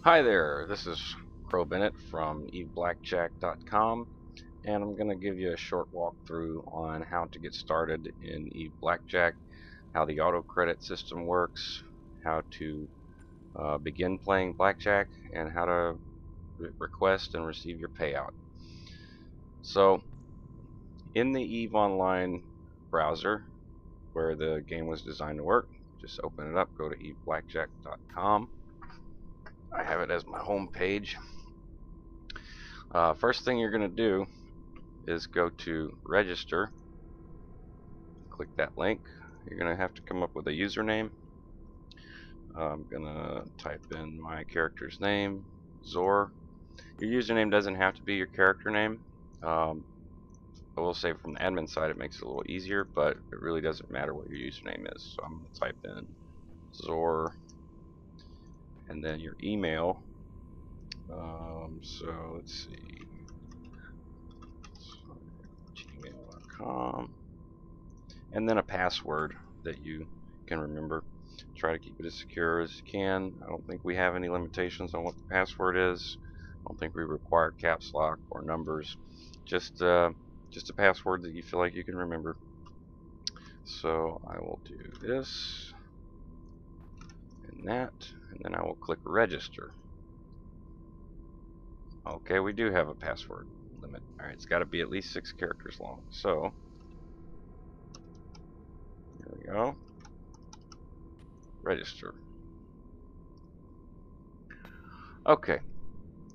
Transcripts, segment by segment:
Hi there, this is Crow Bennett from EveBlackjack.com, and I'm going to give you a short walkthrough on how to get started in Eve Blackjack, how the auto credit system works, how to begin playing blackjack, and how to request and receive your payout. So, in the Eve Online browser, where the game was designed to work, just open it up, go to EveBlackjack.com. I have it as my home page. First thing you're going to do is go to register, click that link. You're going to have to come up with a username. I'm going to type in my character's name, Zor. Your username doesn't have to be your character name. I will say from the admin side it makes it a little easier, but it really doesn't matter what your username is. So I'm going to type in Zor and then your email. So let's see, gmail.com, and then a password that you can remember. Try to keep it as secure as you can. I don't think we have any limitations on what the password is. I don't think we require caps lock or numbers. Just a password that you feel like you can remember. So I will do this and that, and then I will click register. Okay, we do have a password limit. Alright, it's got to be at least 6 characters long. So, here we go. Register. Okay,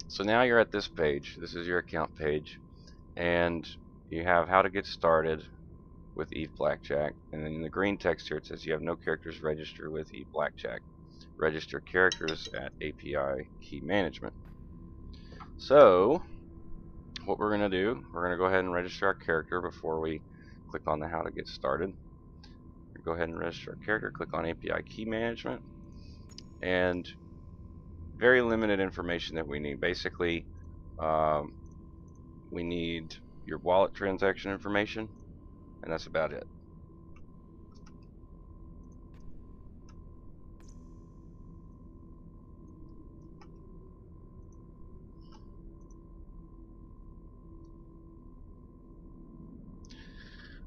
so now you're at this page. This is your account page, and you have how to get started with Eve Blackjack, and then in the green text here it says you have no characters registered with Eve Blackjack. Register characters at API Key Management. So what we're going to do, we're going to go ahead and register our character before we click on the how to get started. Go ahead and register our character, click on API Key Management, and very limited information that we need. Basically, we need your wallet transaction information, and that's about it.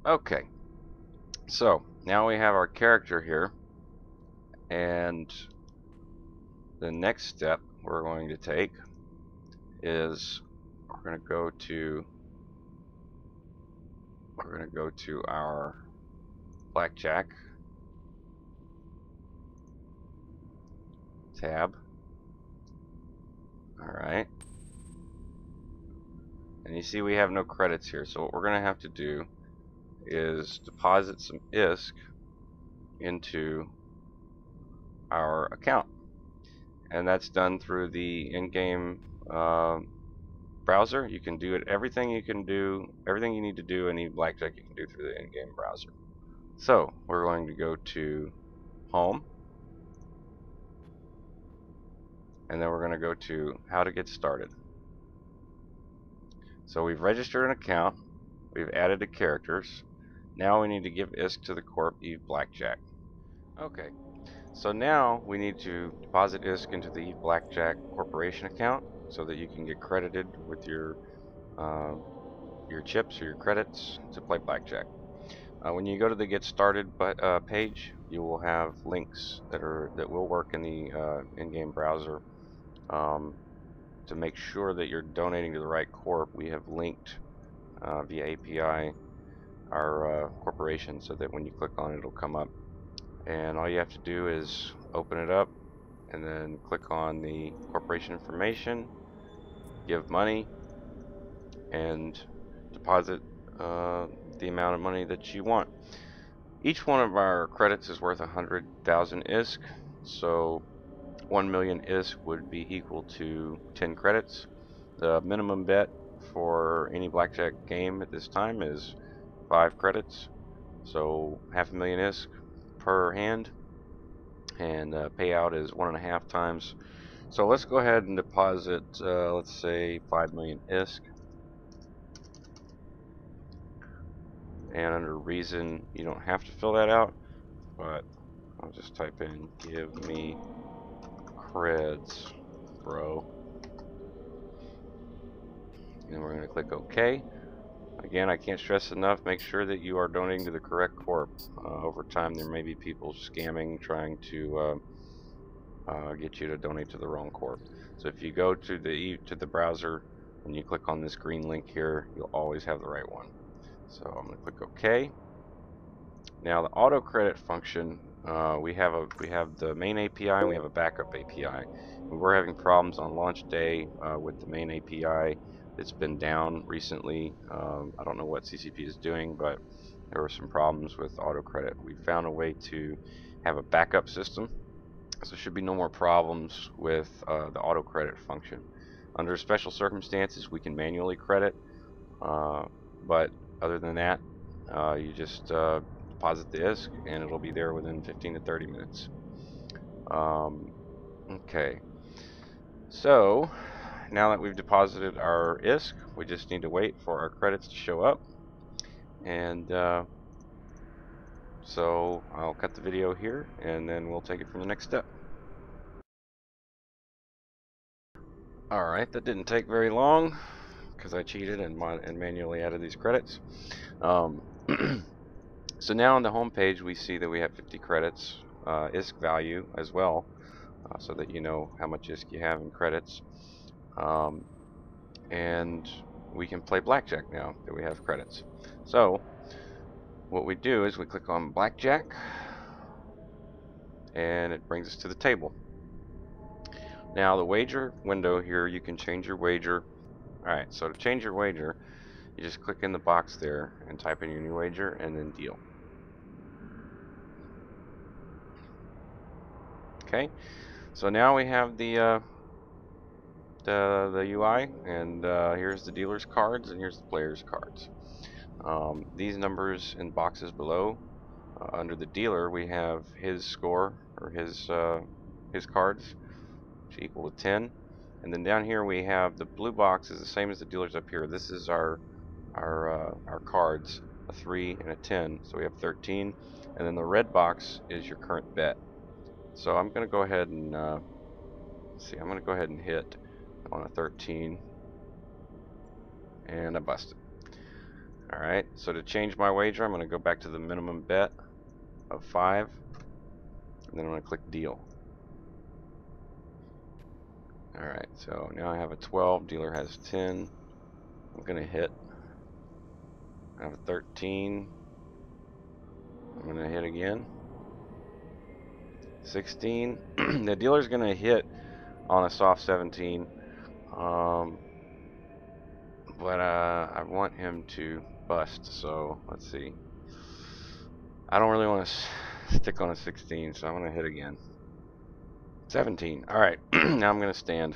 Okay, so now we have our character here, and the next step we're going to take is we're going to go to our blackjack tab. Alright, and you see we have no credits here, so what we're going to have to do is deposit some ISK into our account, and that's done through the in-game browser. You can do it, everything you need to do in Eve Blackjack you can do through the in-game browser. So we're going to go to home, and then we're going to go to how to get started. So we've registered an account, we've added the characters. Now we need to give ISK to the corp Eve Blackjack. Okay, so now we need to deposit ISK into the Eve Blackjack Corporation account so that you can get credited with your chips or your credits to play blackjack. When you go to the Get Started page, you will have links that will work in the in-game browser to make sure that you're donating to the right corp. We have linked via API our corporation so that when you click on it, it'll come up. And all you have to do is open it up and then click on the corporation information, give money, and deposit the amount of money that you want. Each one of our credits is worth 100,000 ISK, so 1 million ISK would be equal to 10 credits. The minimum bet for any blackjack game at this time is 5 credits, so 500,000 ISK per hand, and payout is 1.5 times. So let's go ahead and deposit, let's say 5 million ISK. And under reason, you don't have to fill that out, but I'll just type in give me creds. bro. And we're going to click OK. Again, I can't stress enough, make sure that you are donating to the correct corp. Over time, there may be people scamming, trying to get you to donate to the wrong corp. So if you go to the browser and you click on this green link here, you'll always have the right one. So I'm going to click OK. Now the auto credit function, we have the main API and we have a backup API. We were having problems on launch day with the main API. It's been down recently. I don't know what CCP is doing, but there were some problems with auto credit. We found a way to have a backup system, so there should be no more problems with the auto credit function. Under special circumstances, we can manually credit, but other than that, you just deposit the ISK and it'll be there within 15 to 30 minutes. Okay, so now that we've deposited our ISK, we just need to wait for our credits to show up. And so I'll cut the video here and then we'll take it from the next step. Alright, that didn't take very long because I cheated and manually added these credits. So now on the home page we see that we have 50 credits, ISK value as well, so that you know how much ISK you have in credits. And we can play blackjack now that we have credits. So what we do is we click on blackjack and it brings us to the table. Now the wager window here, you can change your wager. Alright, so to change your wager, you just click in the box there and type in your new wager and then deal. Okay, so now we have the UI, and here's the dealer's cards and here's the player's cards. These numbers in boxes below, under the dealer, we have his score, or his cards, which equal to 10. And then down here we have the blue box is the same as the dealer's up here. This is our cards, a 3 and a 10, so we have 13. And then the red box is your current bet. So I'm going to go ahead and see. I'm going to go ahead and hit on a 13, and I busted. All right. So to change my wager, I'm going to go back to the minimum bet of 5, and then I'm going to click deal. All right. So now I have a 12. Dealer has 10. I'm going to hit. I have a 13. I'm going to hit again. 16. The dealer's going to hit on a soft 17. But I want him to bust, so let's see. I don't really want to stick on a 16, so I'm going to hit again. 17. Alright, now I'm going to stand.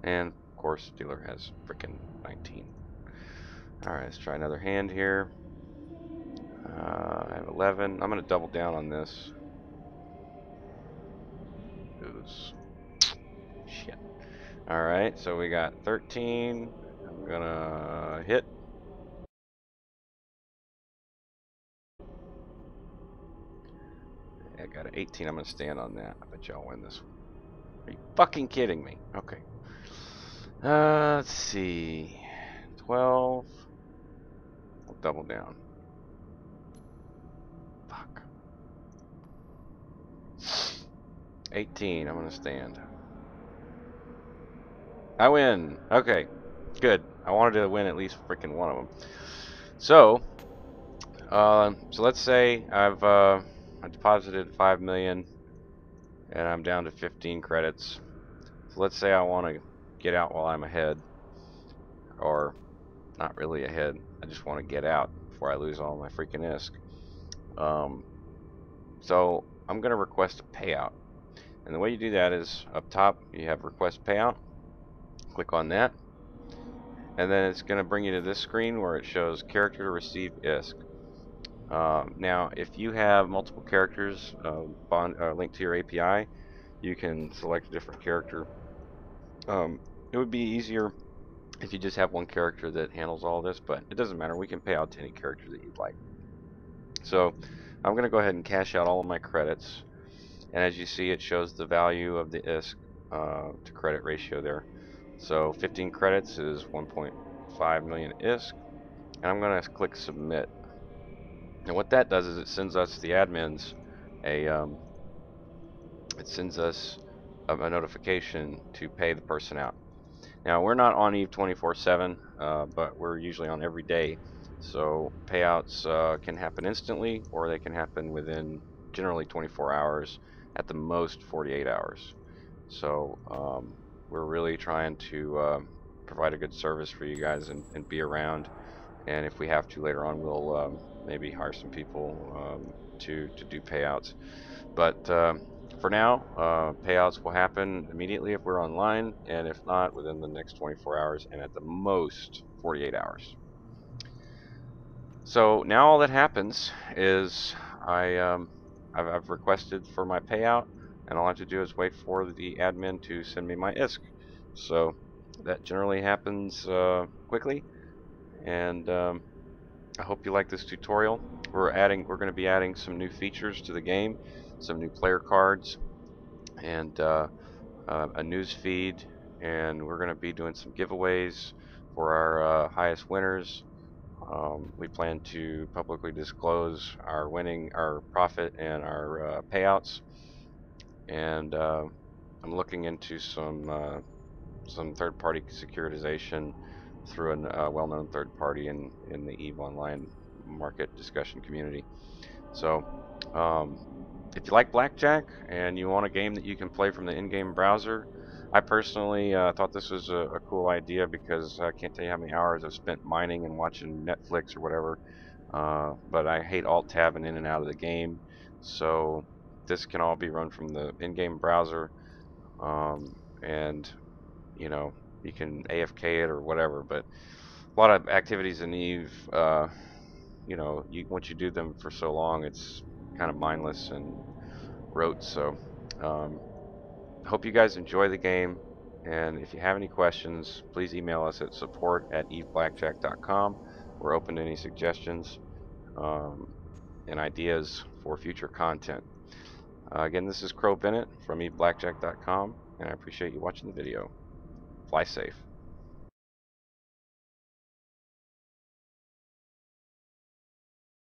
And, of course, dealer has frickin' 19. Alright, let's try another hand here. I have 11. I'm going to double down on this. Oops. Shit. Alright, so we got 13. I'm going to hit. I got an 18. I'm going to stand on that. I bet y'all win this one. Are you fucking kidding me? Okay. Let's see. 12. We'll double down. Fuck. 18. I'm going to stand. I win. Okay. Good. I wanted to win at least freaking one of them. So let's say I deposited 5 million and I'm down to 15 credits. So let's say I want to get out while I'm ahead, or not really ahead. I just want to get out before I lose all my freaking ISK. So I'm going to request a payout, and the way you do that is up top you have request payout. Click on that, and then it's going to bring you to this screen where it shows character to receive ISK. Now, if you have multiple characters linked to your API, you can select a different character. It would be easier if you just have one character that handles all this, but it doesn't matter. We can pay out to any character that you'd like. So I'm going to go ahead and cash out all of my credits, and as you see, it shows the value of the ISK to credit ratio there. So 15 credits is 1.5 million ISK, and I'm going to click submit. And what that does is it sends us, the admins, a it sends us a notification to pay the person out. Now, we're not on Eve 24/7, but we're usually on every day. So payouts can happen instantly, or they can happen within generally 24 hours, at the most 48 hours. So we're really trying to provide a good service for you guys and be around. And if we have to later on, we'll maybe hire some people to do payouts. But for now, payouts will happen immediately if we're online, and if not, within the next 24 hours, and at the most 48 hours. So now all that happens is I've requested for my payout, and all I have to do is wait for the admin to send me my ISK. So that generally happens quickly, and I hope you like this tutorial. We're going to be adding some new features to the game, some new player cards, and a news feed, and we're going to be doing some giveaways for our highest winners. We plan to publicly disclose our profit and our payouts, and I'm looking into some third-party securitization through a well-known third party in the Eve Online market discussion community. So, if you like Blackjack and you want a game that you can play from the in-game browser, I personally thought this was a cool idea because I can't tell you how many hours I've spent mining and watching Netflix or whatever. But I hate alt-tabbing in and out of the game, so this can all be run from the in-game browser, and you know you can AFK it or whatever. But a lot of activities in Eve, once you do them for so long, it's kind of mindless and rote. So um, hope you guys enjoy the game, and if you have any questions, please email us at support@eveblackjack.com. We're open to any suggestions um, and ideas for future content. Again, this is Crow Bennett from eveblackjack.com, and I appreciate you watching the video. Fly safe.